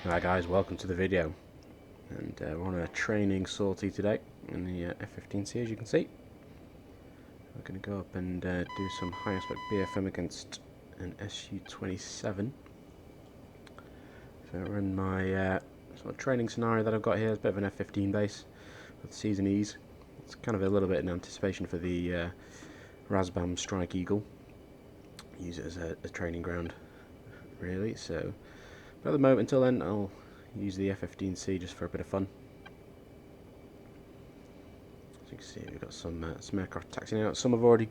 Hi guys, welcome to the video. And we're on a training sortie today in the F-15C, as you can see. We're going to go up and do some high aspect BFM against an Su-27. So I run my sort of training scenario that I've got here. It's a bit of an F-15 base with Seasonic. It's kind of a little bit in anticipation for the Razbam Strike Eagle. Use it as a training ground, really. So, but at the moment, until then, I'll use the F-15C just for a bit of fun. As you can see, we've got some aircraft taxiing out. Some have already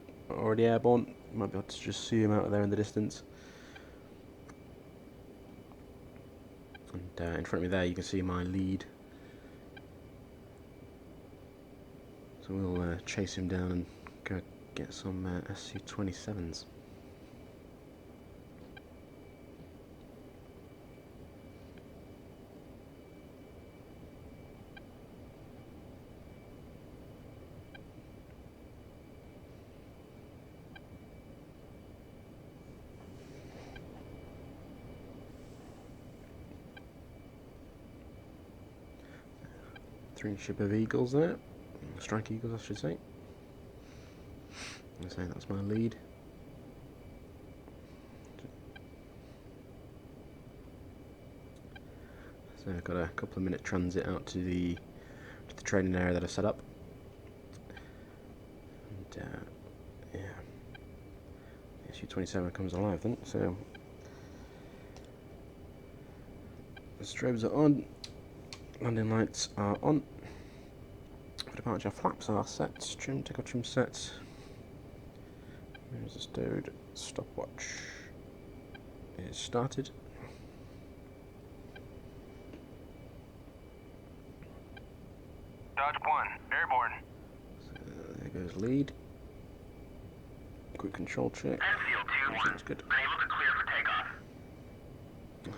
airborne. You might be able to just see them out there in the distance. And in front of me there, you can see my lead. So we'll chase him down and go get some Su-27s. Three ship of Eagles there, Strike Eagles I should say. I say that's my lead. So I've got a couple of minute transit out to the training area that I've set up. And yeah, the Su-27 comes alive then. So the strobes are on. Landing lights are on. Departure flaps are set. Trim, take off trim set. There's the stowed. Stopwatch is started. Dodge 1, airborne. So there goes lead. Quick control check. Enfield 2-1. That's good. Unable to clear for takeoff.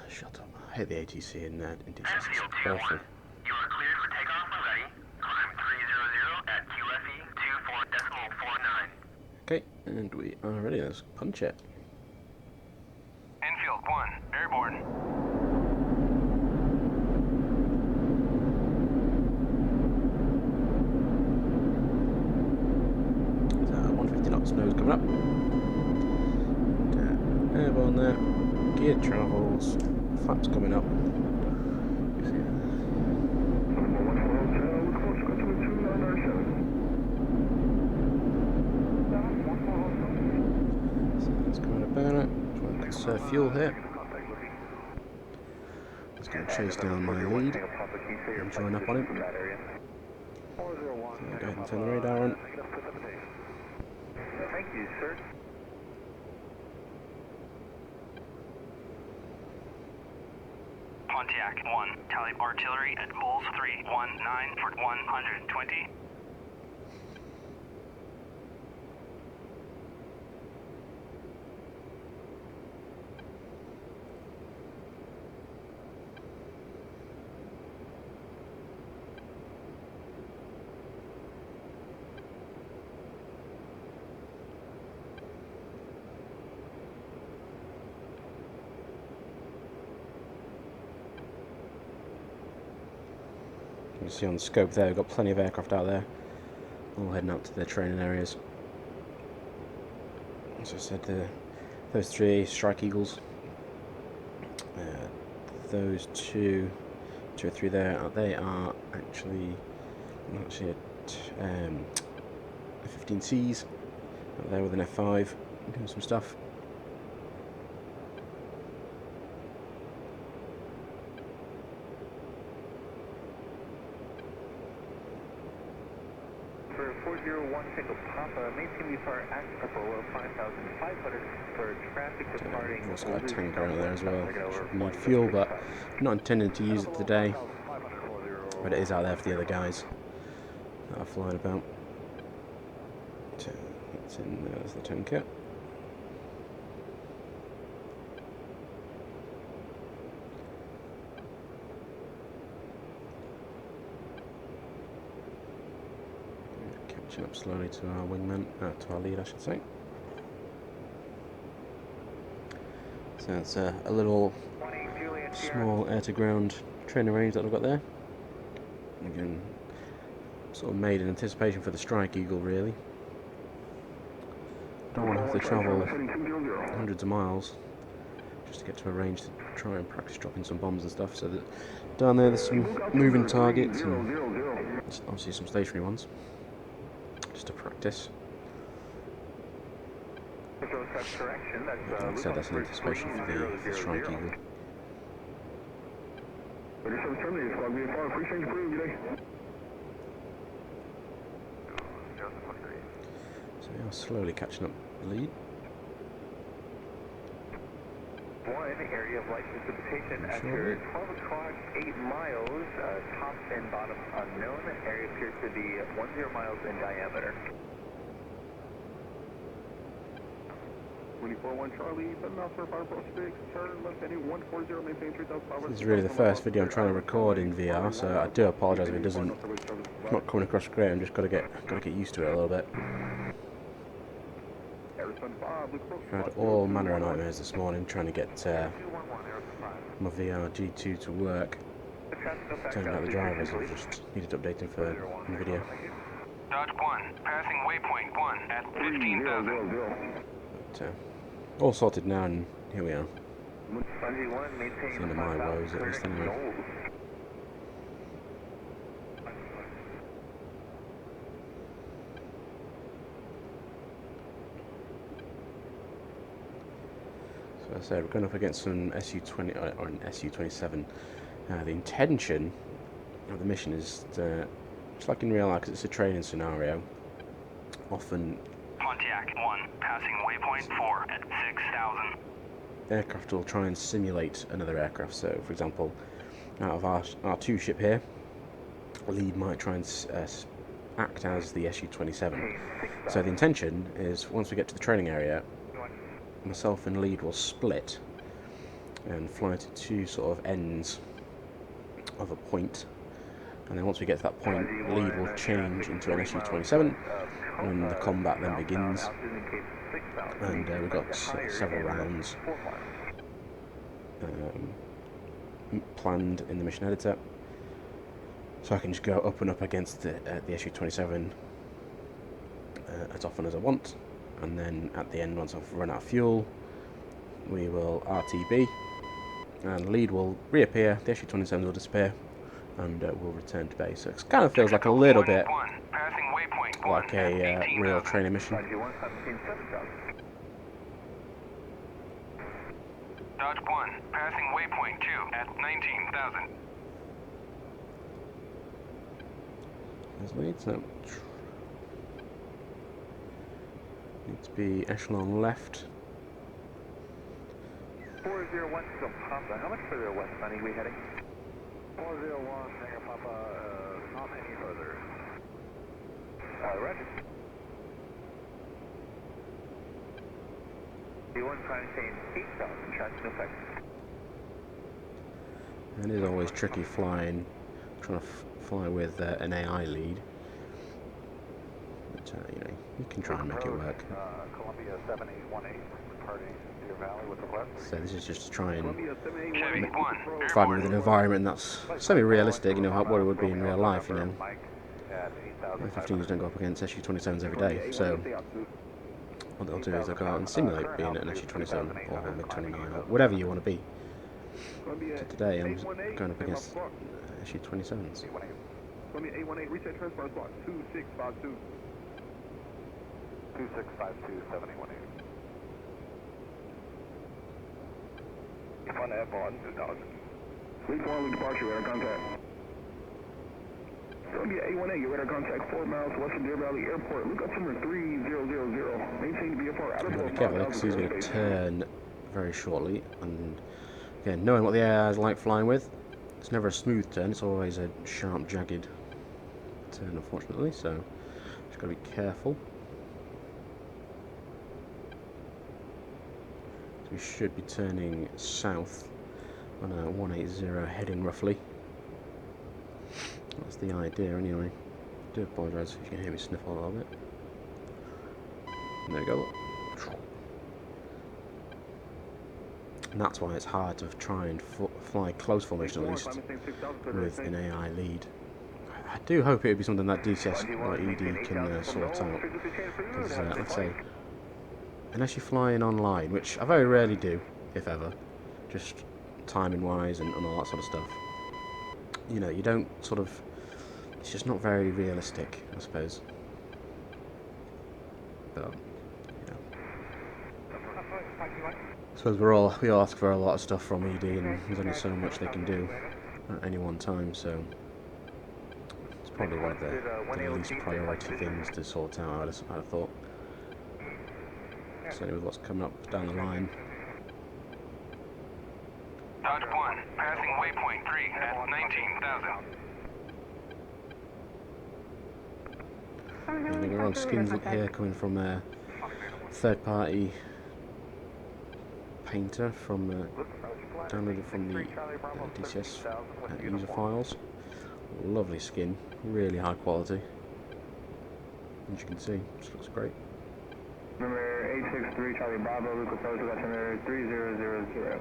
Shut up. I hate the ATC in DCS. It's Enfield awful. 2-1. You are cleared for takeoff when ready. Climb 300 at QFE 24.49. Okay, and we are ready. Let's punch it. Enfield 1, airborne. So 150 knots nose coming up. And, airborne there. Gear travels. Flaps coming up. You see that? So let's go about it. Try and conserve fuel here. Let's go and chase down my lead and join up on him. So I'll go ahead and turn the radar on. Thank you, sir. Pontiac 1, tally artillery at Bulls 319 for 120. You can see on the scope there, we've got plenty of aircraft out there, all heading out to their training areas. As I said, those three Strike Eagles, those two or three there, they are actually F-15Cs out there with an F5 doing some stuff. For 401 Tango Papa, maintain depart at couple of 5,500 for traffic departing. We've also got a tanker out there as well. Should need fuel, but I'm not intending to use it today. But it is out there for the other guys that are flying about. So that's in there's the tanker. Catching up slowly to our wingman, to our lead I should say. So it's a little small air-to-ground training range that I've got there. Again, sort of made in anticipation for the Strike Eagle, really. Don't want to have to travel hundreds of miles just to get to a range to try and practice dropping some bombs and stuff. So that down there's some moving targets and obviously some stationary ones, just to practice. Like I said, that's in anticipation for the Strike Eagle. So we are slowly catching up the lead. One area of light precipitation after 12 o'clock, 8 miles, top and bottom unknown. Area appears to be 10 miles in diameter. 24-1 Charlie, 7 miles per bar, approach 6, turn left heading 140, maintain 3,000. This is really the first video I'm trying to record in VR, so I do apologise if it's not coming across great. I'm just gotta get used to it a little bit. I had all manner of nightmares this morning trying to get my VR G2 to work. Turned out the drivers have just needed updating for NVIDIA. Dodge 1, passing waypoint 1 at 15,000. But all sorted now, and here we are. It's the end of my woes, at least, anyway. So as I said, we're going up against some Su-20 or an Su-27. The intention of the mission is just like in real life, because it's a training scenario. Often Pontiac 1, passing waypoint 4 at 6,000. Aircraft will try and simulate another aircraft. So, for example, out of our 2 ship here, lead might try and act as the Su-27. So the intention is, once we get to the training area, myself and lead will split and fly to 2 sort of ends of a point, and then once we get to that point, lead will change into an Su-27 and the combat then begins. And we've got several rounds planned in the mission editor, so I can just go up and up against the Su-27 as often as I want, and then at the end, once I've run out of fuel, we will RTB and lead will reappear, the Su-27s will disappear, and we'll return to base. So it kind of feels like a little bit like a real training mission. Dodge 1, passing waypoint 2 at 19,000. There's lead, so need to be echelon left. 401 from Papa. How much further west, Sonny, we heading? 401, Tango Papa, not any further. Roger. D1 trying to stay in 8,000, traction effect. It is always tricky trying to fly with an AI lead. But, you know, you can try and make it work. Columbia 7818, departing Deer Valley with the west. So this is just to try and Chevy 1, find with an environment that's semi-realistic, you know, what it would be in real life, you know. F-15s don't go up against Su-27s every day, so what they'll do is they'll go out and simulate being an Su-27 or a MiG-29 or whatever you want to be. So today I'm going up against Su-27s. Columbia 818, reset transport spot 2652. 2652, 7818. Fun F1, 2000. Fleet 1 departure, radar contact. Columbia 818, your radar contact 4 miles west of Deer Valley Airport. Look up somewhere 3000. Maintain BFR out of be careful, because he's going to turn very shortly. And again, knowing what the AI is like flying with, it's never a smooth turn, it's always a sharp, jagged turn, unfortunately, so just got to be careful. So we should be turning south on a 180 heading roughly. That's the idea anyway. I do apologise if you can hear me sniffle a little bit. And there we go. And that's why it's hard to try and fly close formation, at least, with an AI lead. I do hope it would be something that DCS or ED can sort out. Because, let's say, unless you're flying online, which I very rarely do, if ever, just timing-wise and all that sort of stuff, you know, you don't sort of... It's just not very realistic, I suppose. But, you know. I suppose we all ask for a lot of stuff from ED, and there's only so much they can do at any one time, so it's probably one of the least priority things to sort out, I'd have thought. Certainly with what's coming up down the line. Dodge 1, passing waypoint 3 at 19,000. Don't get me wrong, skins up here coming from a third-party painter from downloaded from the DCS user files. Lovely skin, really high quality. As you can see, just looks great. Number 863 Charlie Bravo, Luke approach, number 3000.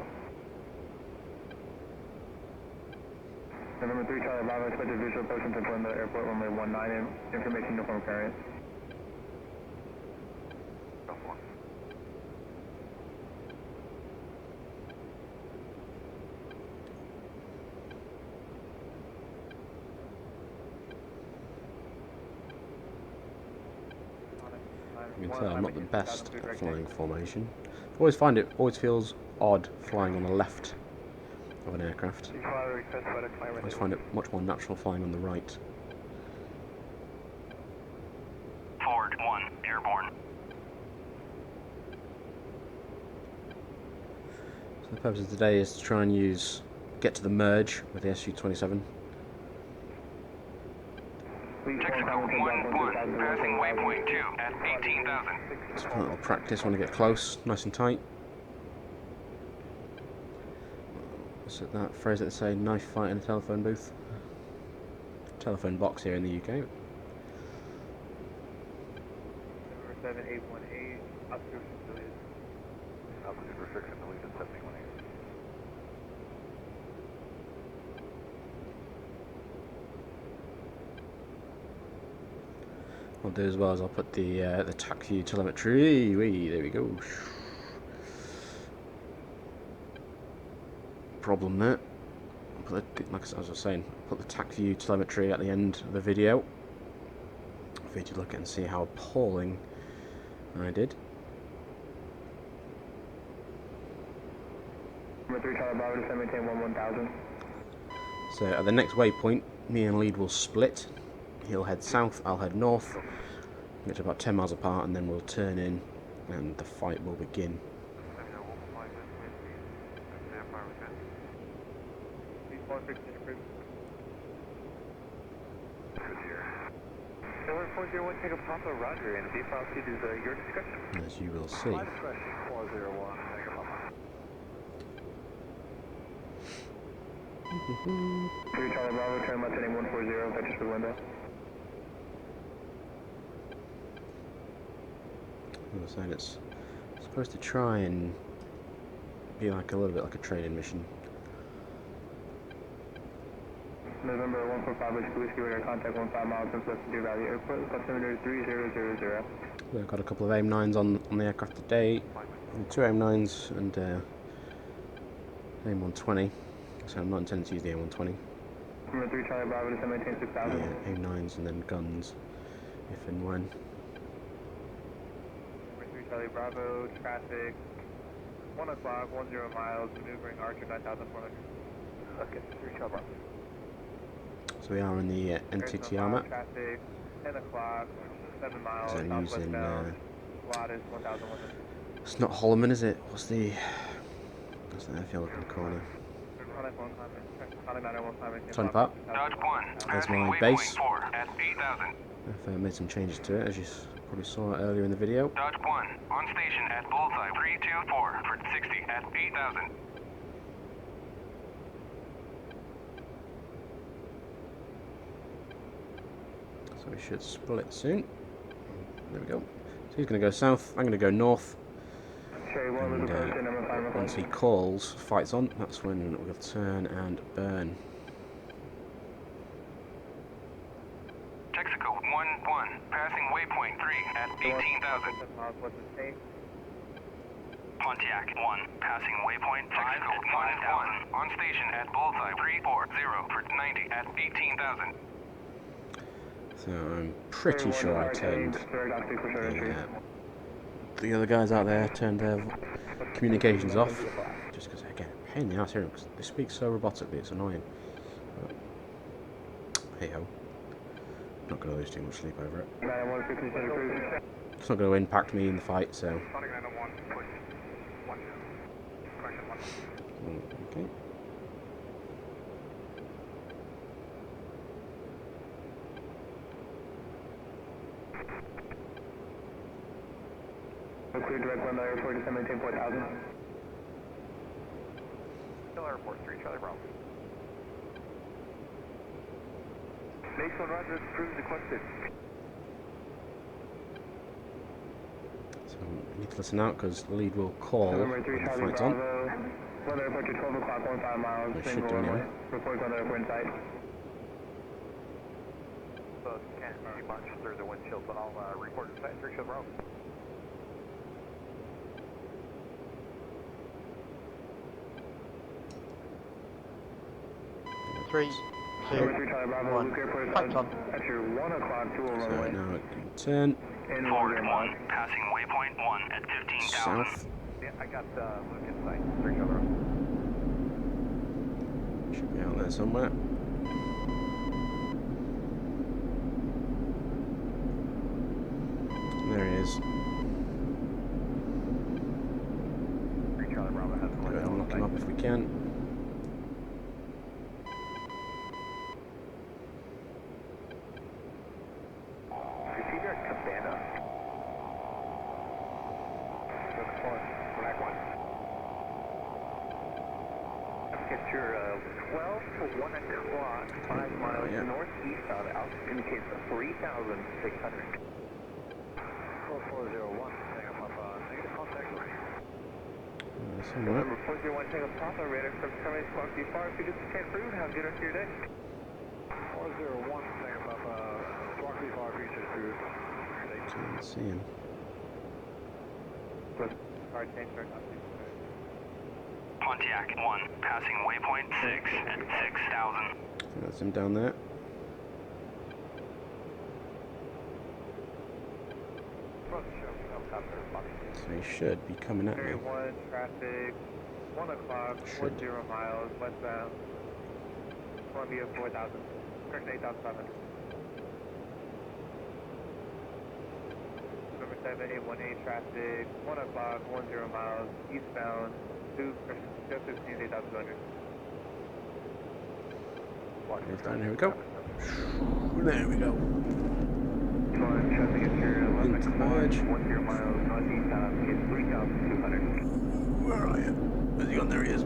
Number 3 Charlie Bravo, expected visual approaching to the airport runway 19, information uniform carrier. You can tell I'm not the best at flying formation. I always find it feels odd flying on the left of an aircraft. I always find it much more natural flying on the right. Forward 1, airborne. So the purpose of today is to try and get to the merge with the Su-27. Texaco 1-1, passing waypoint 2 at 18,000. Just a little practice when I get close, nice and tight. What's it, that phrase that they say, knife fight in a telephone booth? Telephone box here in the UK. Number 7818, altitude deleted. Altitude restriction deleted 718. What I'll do as well is I'll put the TAC view telemetry. There we go. Problem there. Like I was saying, put the TAC view telemetry at the end of the video for you to look at and see how appalling I did. Number 3 Charlie Bravo, descend maintain 1000. So at the next waypoint, me and lead will split. He'll head south, I'll head north. Get to about 10 miles apart, and then we'll turn in, and the fight will begin. Take a Papa Roger, and the altitude is your discretion. As you will see. 3 Charlie Bravo, turn left heading 140, touches the window. I was saying it's supposed to try and be like a little bit like a training mission. November 145 Whiskey radar contact 15 miles in West Deer Valley Airport, altimeter 3000. We've got a couple of AIM-9s on the aircraft today, two AIM-9s and AIM-120, so I'm not intending to use the AIM-120. Number 3 Charlie Bravo, descend maintain 6000. Yeah, AIM-9s and then guns, if and when. Number 3 Charlie Bravo, traffic, 1 o'clock, 10 miles, maneuvering Archer 9400. Okay, 3 Charlie Bravo. So we are in the NTTR map. Traffic, 10 o'clock, 7 miles, So I'm using, slot is 1100. it's not Holloman, is it? What's the airfield in the corner? Tony Park. Dodge 1, There's passing my waypoint base. 4 at 8,000. I've made some changes to it, as you probably saw earlier in the video. Dodge 1, on station at bullseye 324 for 60 at 8,000. So we should split soon. There we go. So he's going to go south, I'm going to go north. And once he calls, fight's on, that's when we'll turn and burn. Texaco 1-1, passing waypoint 3 at 18,000. Pontiac 1, passing waypoint 5 at 5,000. On station at bullseye 340 for 90 at 18,000. So I'm pretty sure I turned the other guys out there turned their communications off, just because again, pain in the ass hearing because they speak so robotically, it's annoying. Hey ho, not going to lose too much sleep over it. It's not going to impact me in the fight, so. Okay. Clear direct one airport to 718,000. Still airport 3, Charlie Bravo. Base 1 Roger, approved requested. So I need to listen out because the lead will call when the flight's on. One airport to 12 o'clock, 15 miles. It should do anyway. Report on the airport inside. So can't see much through the windshield, but I'll report inside 3 Charlie Bravo. 3, 2, 1. Fight's on. At your 1 o'clock, 2 So runway. now it can turn Forward 1, passing waypoint 1 at 15,000. south. Yeah, I got Luke inside 3 Charlie Bravo. Should be out there somewhere. There he is. 3 Charlie Bravo has Go ahead and lock him up if we can. Receiver at Cabana. Black 1. Get your 12 to 1 o'clock, 5 miles northeast out of altitude indicates 3,600. 4401, hang up negative contact. Somewhere. Number 401, hang up Papa, radar from Terminal Squawk D-Far, if you just can't prove, have a good rest of your day. 401, hang up Papa, Squawk D-Far, if you just prove. Can't see him. Hard change, start up. Pontiac 1, passing waypoint 6 at 6,000. That's him down there. So he should be coming at me. Area 1, traffic, 1 o'clock, 10 miles, westbound, Columbia 4,000, correction 8,500. Number 7, 818 traffic, 1 o'clock, 10 miles, eastbound, 2, correction 15, 8,200. Here we go. There we go. Traffic at your left, Into the edge. 10 miles, northeast out, is 3,200. Where are you? Where's he gone? There he is.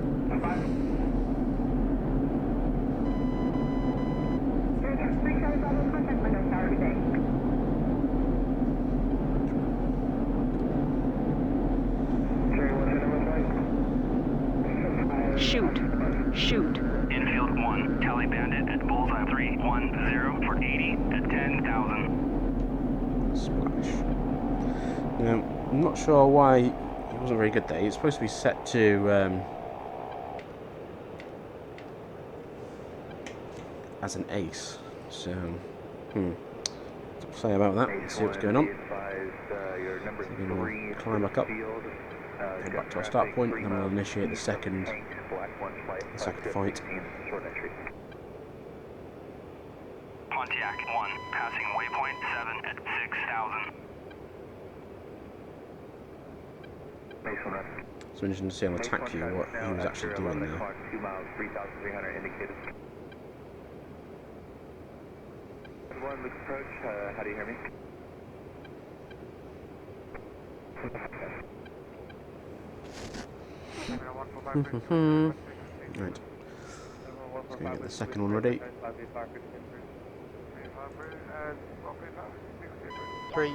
Shoot. Shoot. Infield 1, tally bandit at bullseye 310 for 80 at 10,000. Splash. Now, I'm not sure why he wasn't very good there. He's supposed to be set to as an ace. So, what to say about that? Let's see what's going on. So we'll climb back up, head back to our start point, and then we'll initiate the second fight. Pontiac 1, passing waypoint 7 at 6,000. It's interesting to see on attack view what he was actually doing there. 2 miles, 3,300 indicated. 1, Luke approach, how do you hear me? Right. Let's go get the second one ready. 3,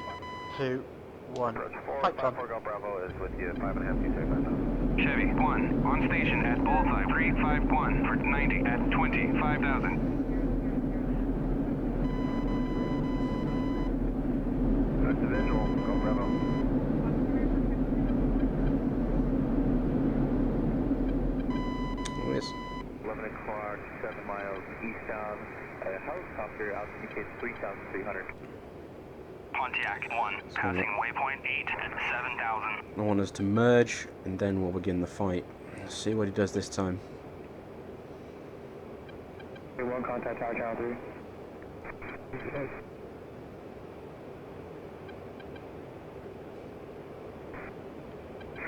2, 1. Pipes on. Bravo is with you, 5.5 T-6. Chevy 1, on station at Bullseye 351 for 90 at 25,000. That's the visual, go Bravo. Oh, yes. 11 o'clock, 7 miles eastbound. A helicopter altitude 3,300. Pontiac 1, passing waypoint 8 at 7,000. I want us to merge, and then we'll begin the fight. Let's see what he does this time. 1 contact tower channel 3.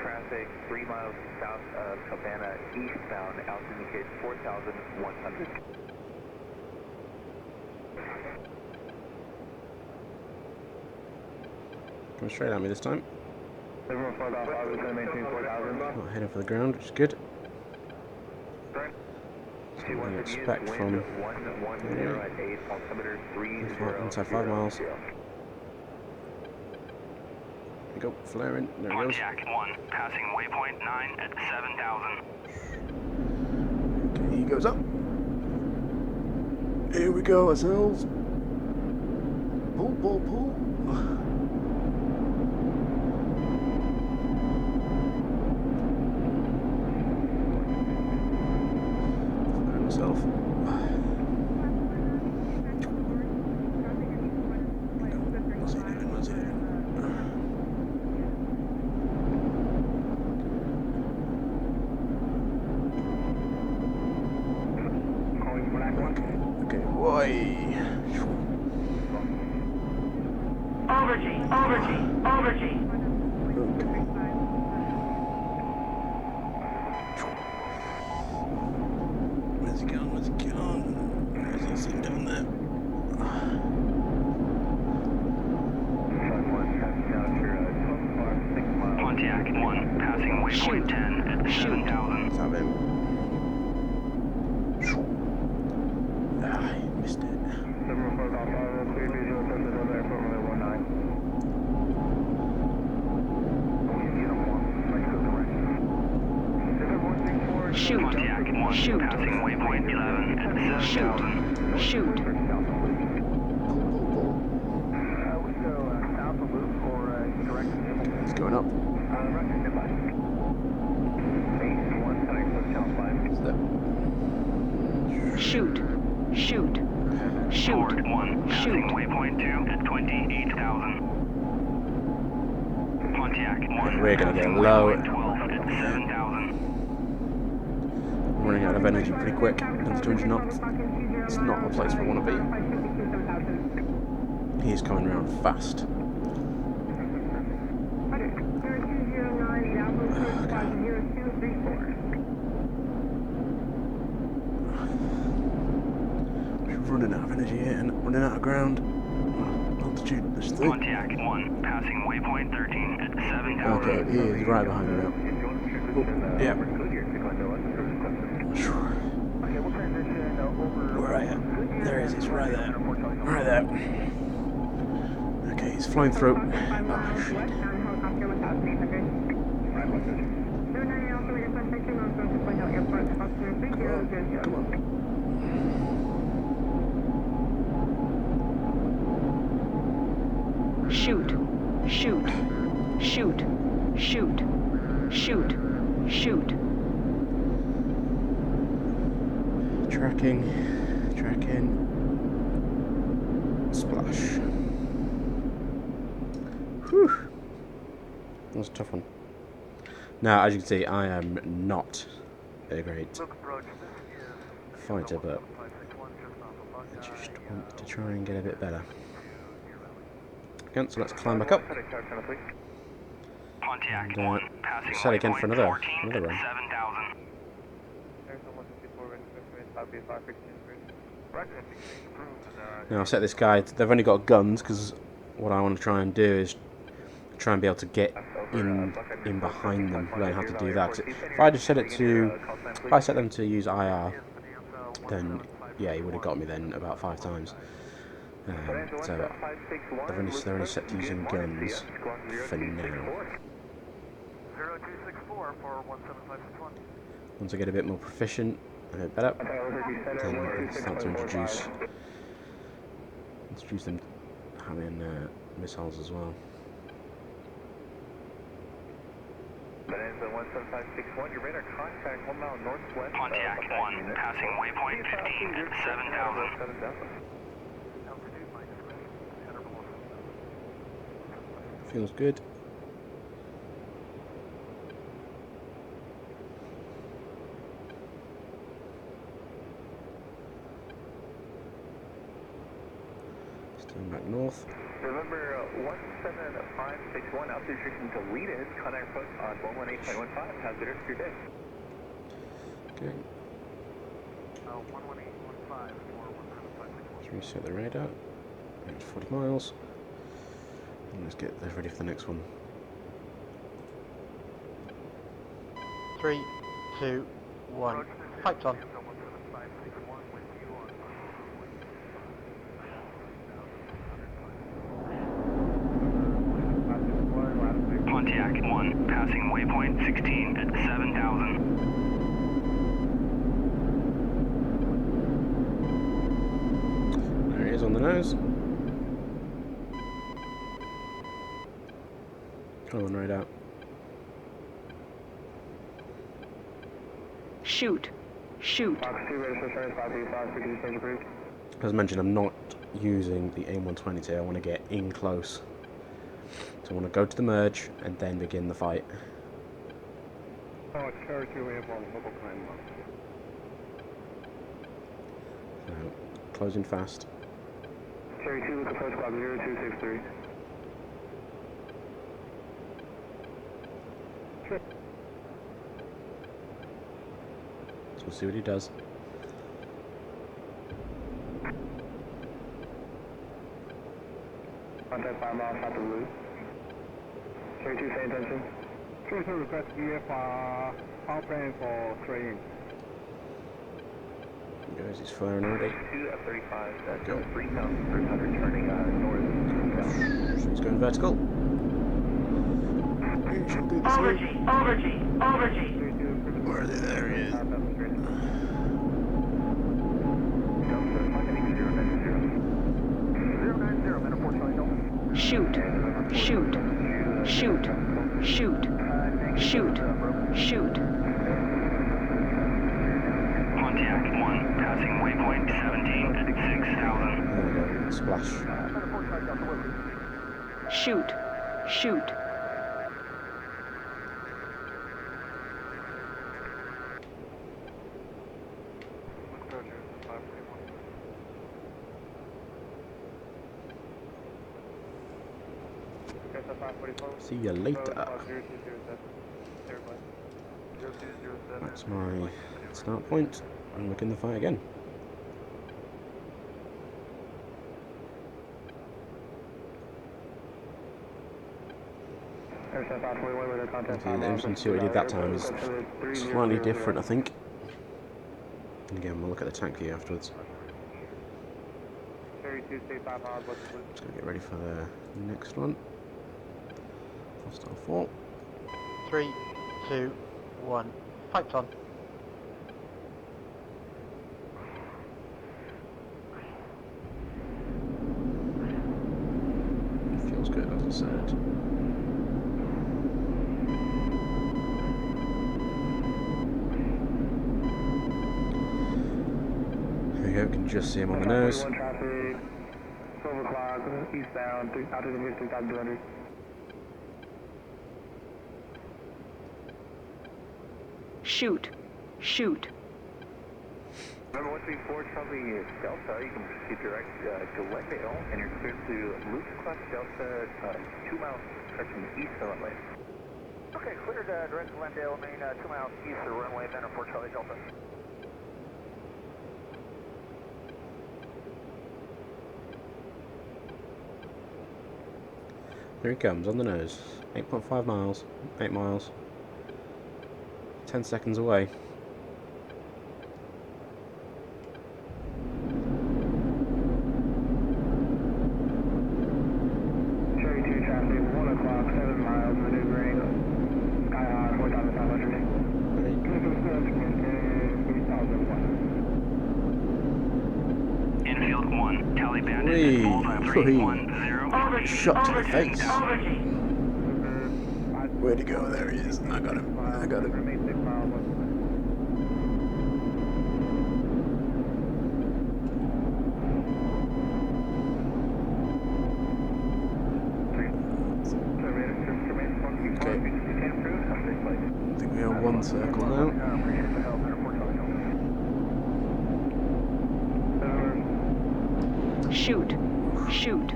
Traffic 3 miles south of Havana eastbound, altitude 4,100. Coming straight at me this time. Everyone 4,500 is going to maintain 4,000. Not heading for the ground, which is good. Something I expect from inside 5 miles. There we go, flaring. There he goes. Pontiac 1, passing waypoint 9 at 7,000. Okay, he goes up. Here we go, ourselves. Pull, pull, pull. Myself. What's he doing? What's he doing? Okay, boy. Overgy, overgy, overgy. Okay. Where's he going? Where's he going? Where's he sitting down there? Pontiac 1, passing waypoint 10 at 7,000. Let's have him. Ah, I missed it. 745, clear visual, touches on the airport runway 19. Shoot. Pontiac 1, Shoot. passing waypoint 11 at 7,000. Shoot. We go south of Loop for direct to It's going up. Shoot. Shoot. Shoot. Ford 1, passing Shoot. waypoint 2 at 28,000. Pontiac 1, We're gonna get passing low. waypoint 12 at 7,000. I'm running out of energy pretty quick. Down to 200 knots. It's not the place we want to be. He's coming around fast. We're running out of energy here and running out of ground. Altitude, this thing. Pontiac 1, passing waypoint 13 at 7,000. Okay, he is right behind me now. Oh, yeah. Sure. Where are you? There he is, he's right there. Right there. Okay, he's flying through. Oh, shit. Come on. Shoot. Shoot. Shoot. Shoot. Shoot. Shoot. Tracking. Splash. Whew. That was a tough one. Now, as you can see, I am not a great fighter, but I just want to try and get a bit better. Okay, so let's climb back up. Pontiac And, 1, passing set again for waypoint another 14 at run. 7,000. Now I'll set this guy. They've only got guns because what I want to try and do is try and be able to get in behind them. Learn how to do that. 'Cause if I just set it to, if I set them to use IR, then yeah, he would have got me then about 5 times. So they're only set to using guns for now. 0264 for 17561. Once I get a bit more proficient, a bit better, then I can start to introduce them having missiles as well. Bonanza 17561, your radar contact 1 mile northwest. Pontiac 1, passing waypoint 15 at 7,000. Feels good. Still back north. November 17561, altitude restriction deleted. Contact post on 118.15. Have a good rest of your day. Okay. 118.15 for 17561. Let's reset the radar. It's 40 miles. And let's get ready for the next one. 3, 2, 1. Pipes on. Pontiac 1, passing waypoint 16 at 7,000. There he is on the nose. Come on, right out. Shoot. Shoot. As mentioned, I'm not using the AIM-120 today. I want to get in close. So I want to go to the merge and then begin the fight. So, closing fast. Cherry 2, look at first clock 0263. So we'll see what he does. Contact 5 miles south of Blue. Cherry 2, pay attention. Cherry 2 request VF, power plan for training. There he goes, he's firing already. 2 F-35, that's 3,300 turning north. So he's going vertical. Overgy. Where are they? There he is. Shoot. Shoot. Shoot. Shoot. Shoot. Shoot. Pontiac 1, passing waypoint 17 at 6,000. There we go, splash. Shoot. Shoot. See you later. That's my start point. I'm looking the fight again. The interesting to see what he did that time is slightly different, I think. And again, we'll look at the tank view afterwards. Just gonna get ready for the next one. Hostile 4. 3, 2, 1. Pipes on. Feels good, as I said. There we go, can just see him on the nose. 12 o'clock, eastbound, altitude 3,200. Shoot. Shoot. Remember, 134 Charlie Delta, you can proceed direct to Glendale, and you're clear to Luke Class Delta, 2 miles stretching east of runway. Okay, cleared direct to Glendale, main 2 miles east of runway, then 4 Charlie Delta. Here he comes, on the nose. 8.5 miles, 8 miles. 10 seconds away. 310. Shot to the face. Overshoot. Where'd he go? There he is. I got him. I got him. Remain 6 miles west. Okay. I think we are one circle now. Shoot. Shoot.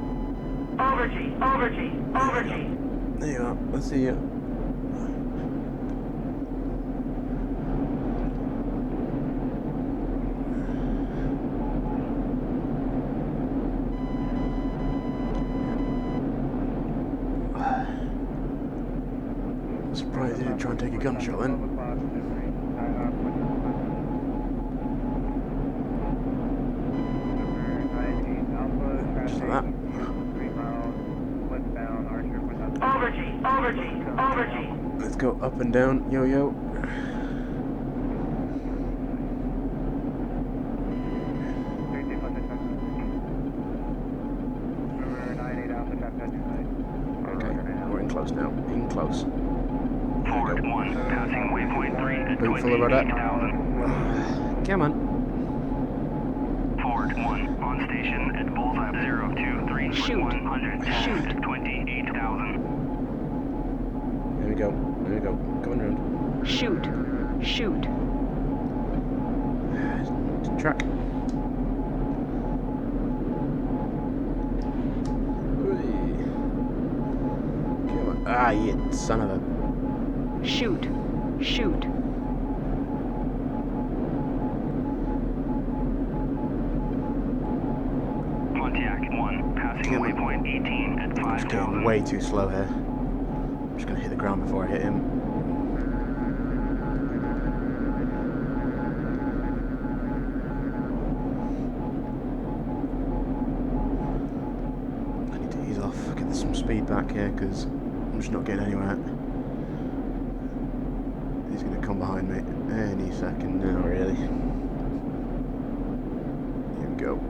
Overshoot. Overshoot. Overshoot. There you are. Let's see you. Surprised he didn't try and take a gunshot then. Just like that. Overshoot. Overshoot. Overshoot. Let's go up and down. Yo yo. Okay, we're in close now. In close. Forward 1, passing waypoint 3 at Boot full of rudder. 28,000. Come on. Forward 1, on station at bullseye 023 Shoot. 110 Shoot. at 28,000. There we go. There we go. Going round. Shoot. Shoot. Track. Come on. Ah, you son of a. Shoot. Shoot. Pontiac 1, passing Come on. waypoint 18 at It's getting 5,000. way too slow here. I'm just gonna hit the ground before I hit him. I need to ease off, get some speed back here because I'm just not getting anywhere. He's gonna come behind me any second now, really. Here we go.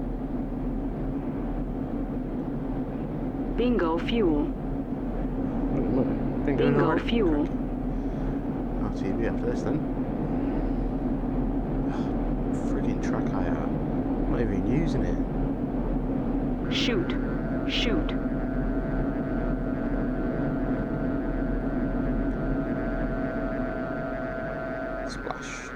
Bingo fuel. Bingo, Bingo alright. fuel. RTB after this then. Friggin' track I am. I'm not even using it. Shoot. Shoot. Splash.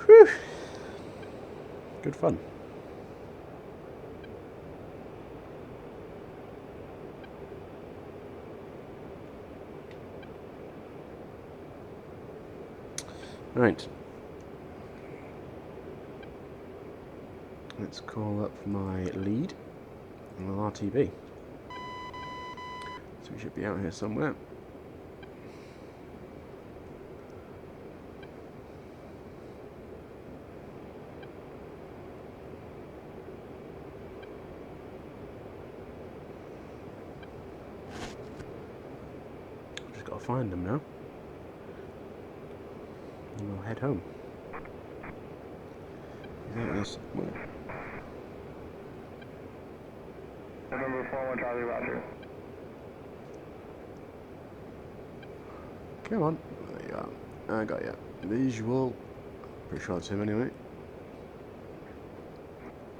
Whew. Good fun. Right. Let's call up my lead and an RTB. So we should be out here somewhere. Just gotta find them now. And we'll head home. Is that this? November 41 Charlie, roger. Come on. There you are. I got you. Visual. Pretty sure it's him anyway.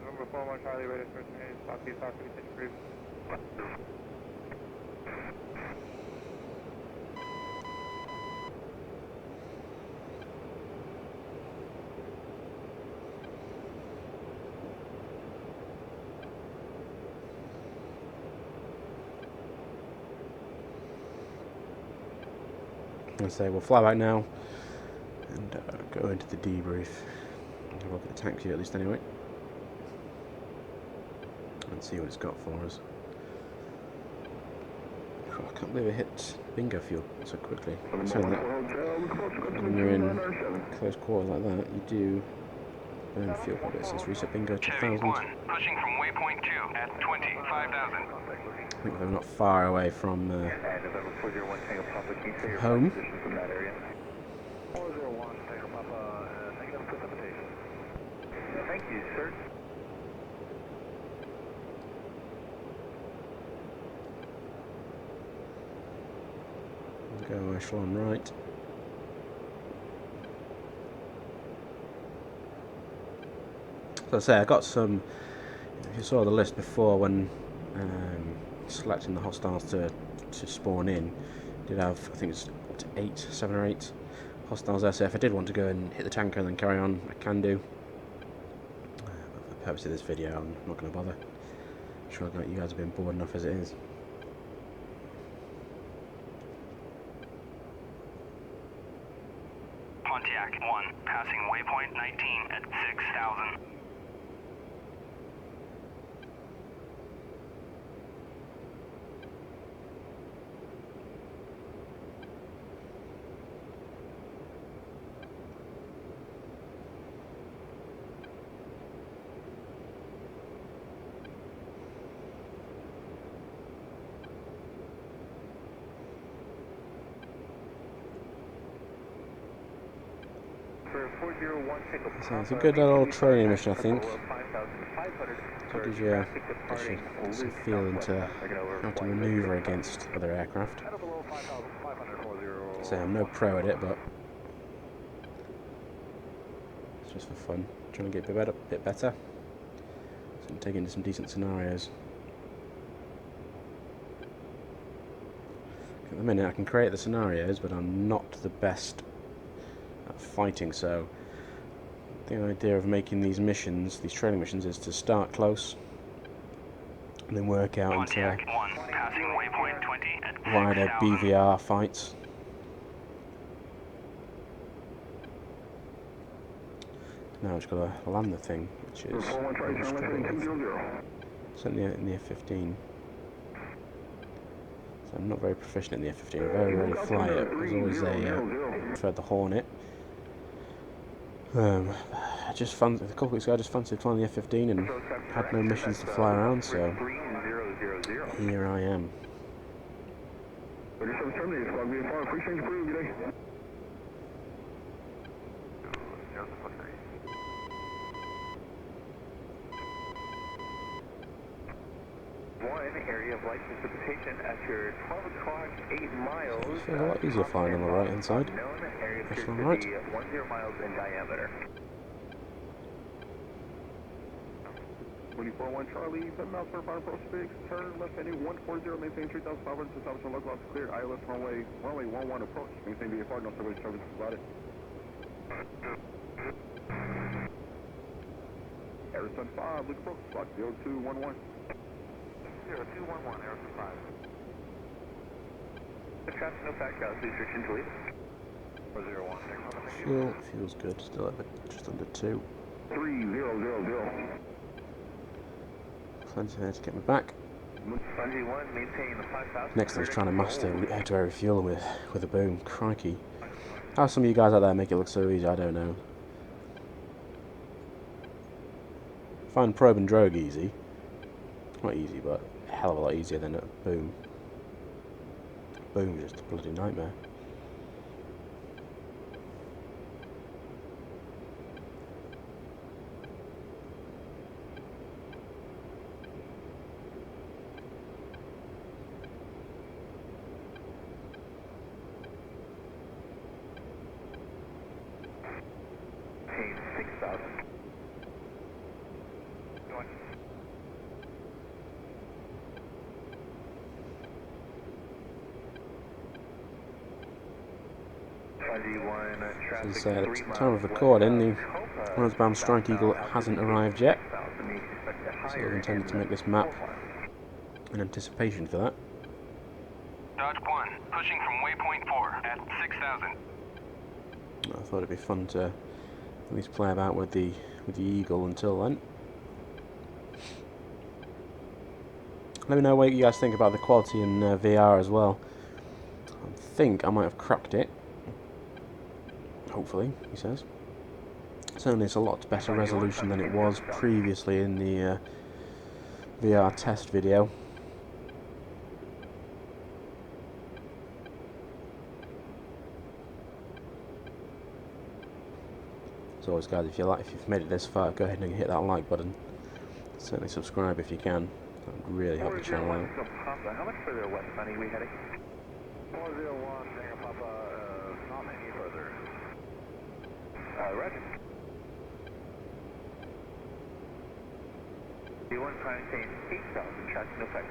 November 41 Charlie, ready for minutes. Southeast, southeast, cruise. I say we'll fly back now and go into the debrief. Have a look at the tank here at least anyway. And see what it's got for us. Oh, I can't believe it hit bingo fuel so quickly. So that when you're in close quarters like that, you do burn fuel quite a bit. So let's reset bingo to 1000. Chevy 1, pushing from waypoint 2 at 25,000. think they're not far away from November 401 Tango Papa, can you say your home. position from that area? 401 Tango Papa, negative precipitation. Thank you, sir. Go echelon right. So I say I got some. If you saw the list before when selecting the hostiles to spawn in, did have I think it's up to 7 or 8 hostiles there. So if I did want to go and hit the tanker and then carry on, I can do. But for the purpose of this video, I'm not going to bother. I'm sure you guys have been bored enough as it is. Pontiac 1, passing waypoint 19 at 6,000. So it's a good little training mission, I think. So it gives you some feel into how to manoeuvre against other aircraft. So I'm no pro at it, but it's just for fun. Trying to get a bit better. So I'm taking into some decent scenarios. At the minute I can create the scenarios, but I'm not the best at fighting, so the idea of making these missions, these training missions, is to start close and then work out into wider BVR fights. Now I've just got to land the thing, which is certainly in the F-15. So I'm not very proficient in the F-15. I very rarely fly it. There's always preferred the Hornet. I just a couple weeks ago I just fancied flying the F-15 and had no missions to fly around, so here I am. Area of light precipitation after 12 o'clock, 8 miles. It feels a lot easier flying on the right hand side. Area on the right. 10 miles in diameter. 24-1 Charlie, 7 miles per final approach 6, turn left heading 140, maintain 3,500 to establish a local office cleared, ILS runway 11 approach, maintain BFR, no service provided. Aerosol 5, look approach, spot 0211. 0211, Aerosol 5. The traffic, no fact, restriction to leave. 401, Fuel's good, still at just under 2. 3000. Plenty there to get me back. Maintain the 5,000. Next I was trying to master air-to-air refueling with a boom. Crikey. How some of you guys out there make it look so easy, I don't know. Find probe and drogue easy. Not easy, but a hell of a lot easier than a boom. Boom is just a bloody nightmare. As at the time of recording, the Rosbound Strike Eagle hasn't arrived yet, so we've intended to make this map in anticipation for that. Dodge 1, pushing from waypoint 4 at 6,000. I thought it'd be fun to at least play about with the Eagle until then. Let me know what you guys think about the quality in VR as well. I think I might have cracked it. Hopefully, he says. Certainly it's a lot better resolution than it was previously in the VR test video. As always, guys, if you've made it this far, go ahead and hit that like button. Certainly subscribe if you can. That would really help the channel out. How much further west, Sunny, we heading? 401, Tango Papa, not any further. Roger. D1 trying to change 8,000, tracking effect.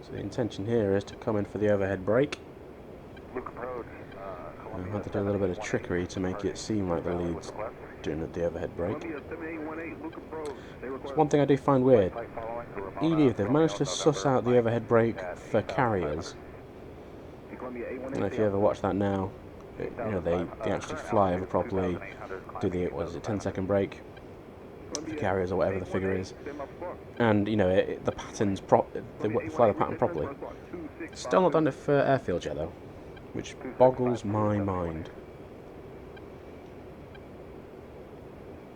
So the intention here is to come in for the overhead brake. Luke approach. I had to do a little bit of trickery to make it seem like the lead's doing the overhead brake. It's one thing I do find weird. ED, they've managed to suss out the overhead brake for carriers. I don't know if you ever watch that now. You know, they actually fly over properly, do the, what is it, 10-second brake for carriers or whatever the figure is. And, you know, the pattern's they fly the pattern properly. Still not done it for airfields yet, though, which boggles my mind.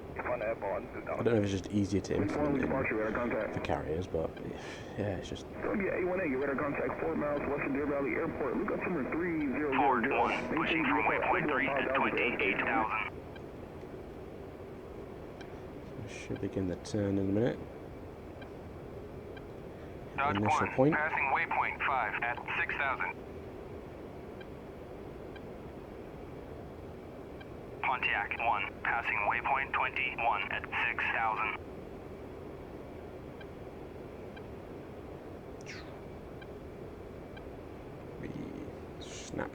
I don't know if it's just easier to implement it for carriers, but yeah, it's just. A18, you radar contact 4 miles west of Deer Valley Airport. Look up number 3000. Forward 1, pushing from waypoint 3 at 28,000. Should begin the turn in a minute. Dodge Initial 1, point. passing waypoint 5 at 6,000. Pontiac 1, passing waypoint 21 at 6,000. Snap.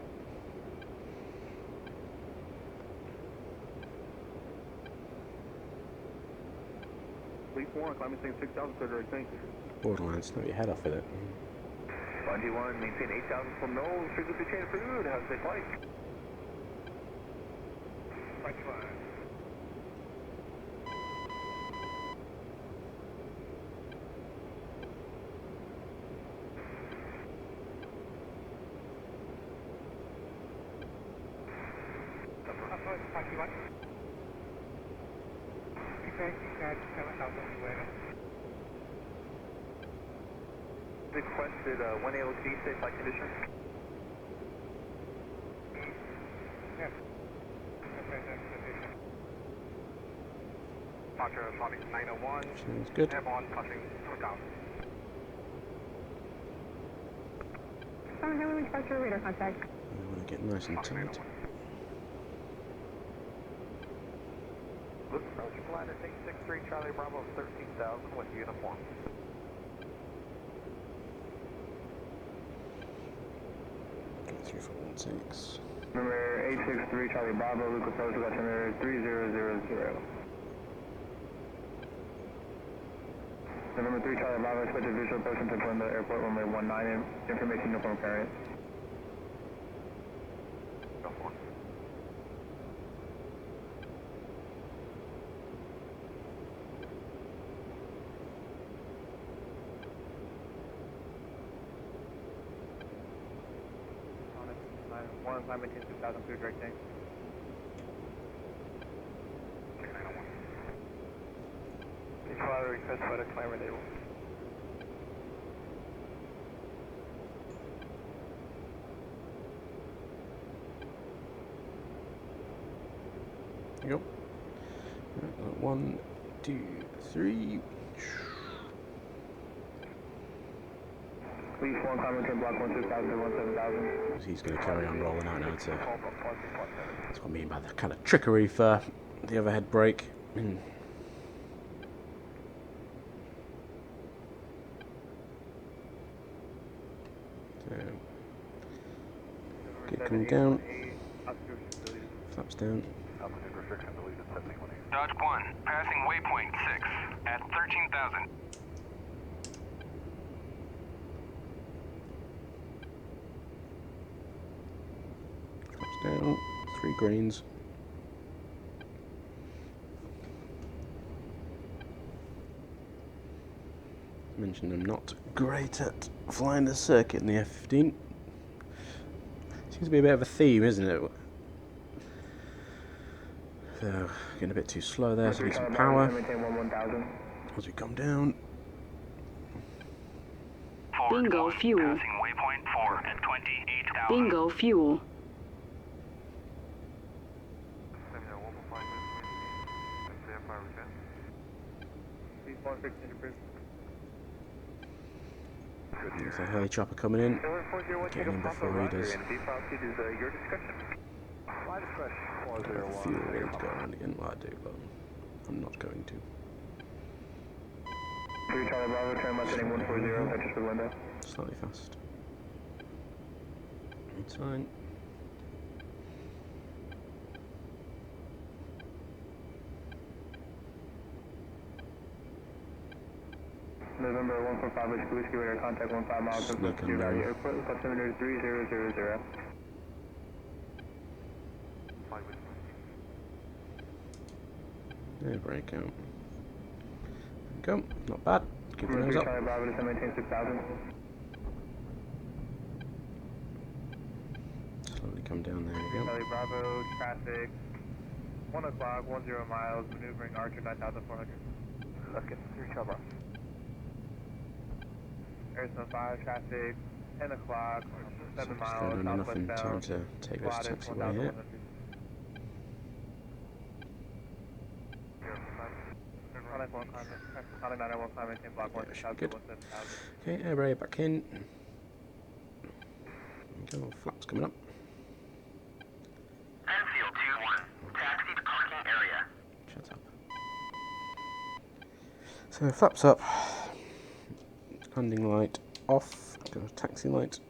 Fleet 1, climbing thing 6,000, clear direct tank. Borderline, snap your head off with it. 1D1, maintain 8,000 from nose, frequency change for good, how's it flight? 25. Requested 1 AOC, safe flight conditions. Yes. Departure Sonic 901. Sounds good. Airborne touching 2000. Highway departure radar contact. I want to get nice and tight. Look, approach glider 663 Charlie Bravo 13,000 with uniform. Go 3416. Number 863 Charlie Bravo, Luke approach, altimeter 3000. November 3 Charlie Bravo, expected visual approach into the airport runway 19, information uniform carrier. Go for it. One climbing 2,000 clear direct tank. 901. Each flight request for the climber label. There you go. Right, 1, 2, 3. Please 1 climbing to block 16,000 to 17,000. He's going to carry on rolling out now too. That's what I mean by the kind of trickery for the overhead brake. So, get coming down. Flaps down. Dodge 1, passing waypoint 6 at 13,000. Flaps down. 3 greens. Mentioned I'm not great at flying the circuit in the F-15. Seems to be a bit of a theme, isn't it? So, getting a bit too slow there, so need some power. As we come down. Bingo fuel. Passing waypoint 4 at 28,000. Bingo fuel. There's a heli chopper coming in. Getting in before he does. Fuel ready to go around again. Well, I do, but I'm not going to. Slightly fast. It's fine. November 145 Whiskey Radar, contact 15 miles from Sorite Airport, altimeter 3000. There, brake out. There we go. Not bad. Keep the nose up. Bravo to maintain 6000. Slowly come down. There we go. Charlie Bravo, traffic, 1 o'clock, 10 miles, maneuvering Archer 9400. Okay, 3 Charlie. Arizona 5, traffic, 10 o'clock, 7 miles, Going on enough in southwest time bound. to take this taxiway here. Okay, air brake back in. There we go, flaps coming up. Enfield 2-1, taxi to parking area. Shut up. So flaps up. Landing light off. Go taxi light.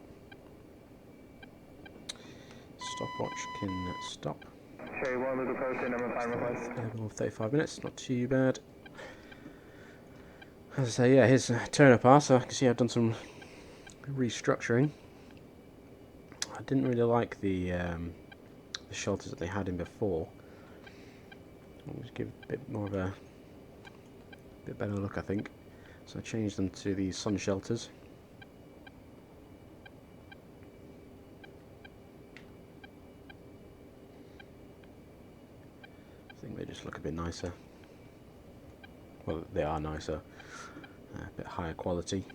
Stopwatch can stop. Cherry 1, Luke approach, number 5 request. Level of 35 minutes, not too bad. As I say, yeah, here's turn apart, so I can see I've done some restructuring. I didn't really like the shelters that they had in before. I'll just give a bit more of a bit better look, I think. So I changed them to these sun shelters. I think they just look a bit nicer. Well, they are nicer, a bit higher quality.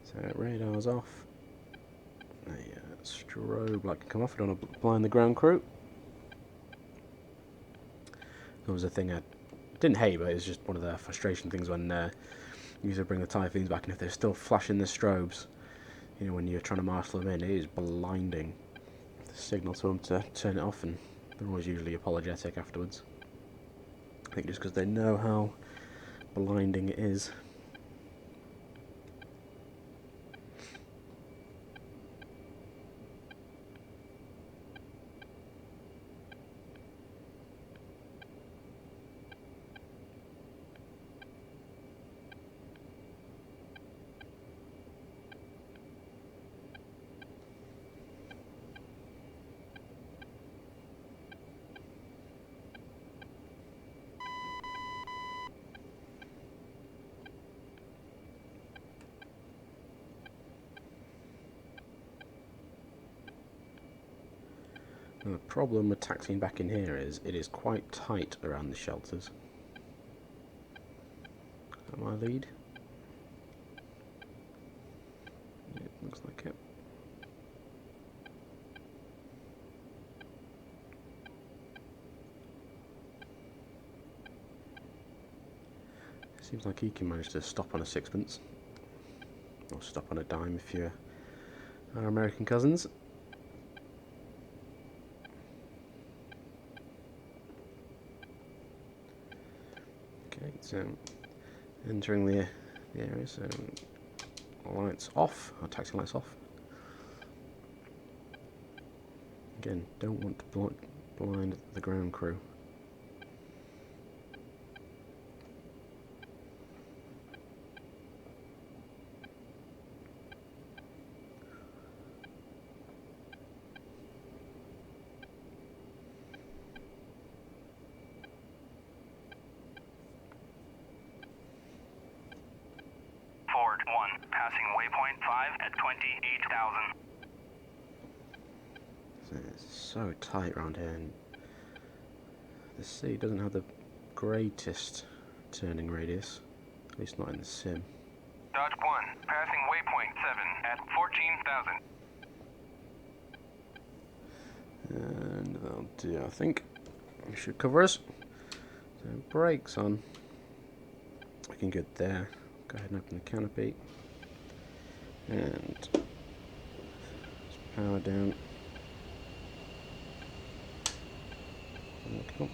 So radar's off. A strobe light can come off. I don't want to blind the ground crew. That was a thing I didn't hate, but it's just one of the frustration things when you used to bring the Typhoons back, and if they're still flashing the strobes, you know, when you're trying to marshal them in, it is blinding. The signal to them to turn it off, and they're always usually apologetic afterwards. I think just because they know how blinding it is. And the problem with taxiing back in here is it is quite tight around the shelters. Is that my lead? Yeah, it looks like it. Seems like he can manage to stop on a sixpence. Or stop on a dime if you're our American cousins. Okay, so entering the area, so lights off, or taxi lights off. Again, don't want to blind the ground crew. Ford 1, passing waypoint 5 at 28,000. So it's so tight around here, and the sea doesn't have the greatest turning radius, at least not in the sim. Dodge 1, passing waypoint 7 at 14,000. And that'll do, I think. It should cover us. So brakes on. Looking good there. Go ahead and open the canopy. And power down. Okay.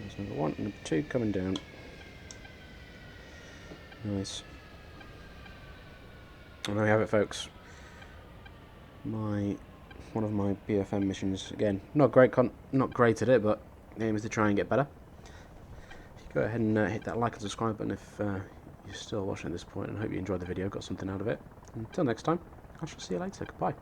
There's number 1, number 2 coming down. Nice. And there we have it, folks. One of my BFM missions. Again, not great at it, but the aim is to try and get better. If you go ahead and hit that like and subscribe button if you're still watching at this point, and I hope you enjoyed the video, got something out of it. Until next time, I shall see you later. Goodbye.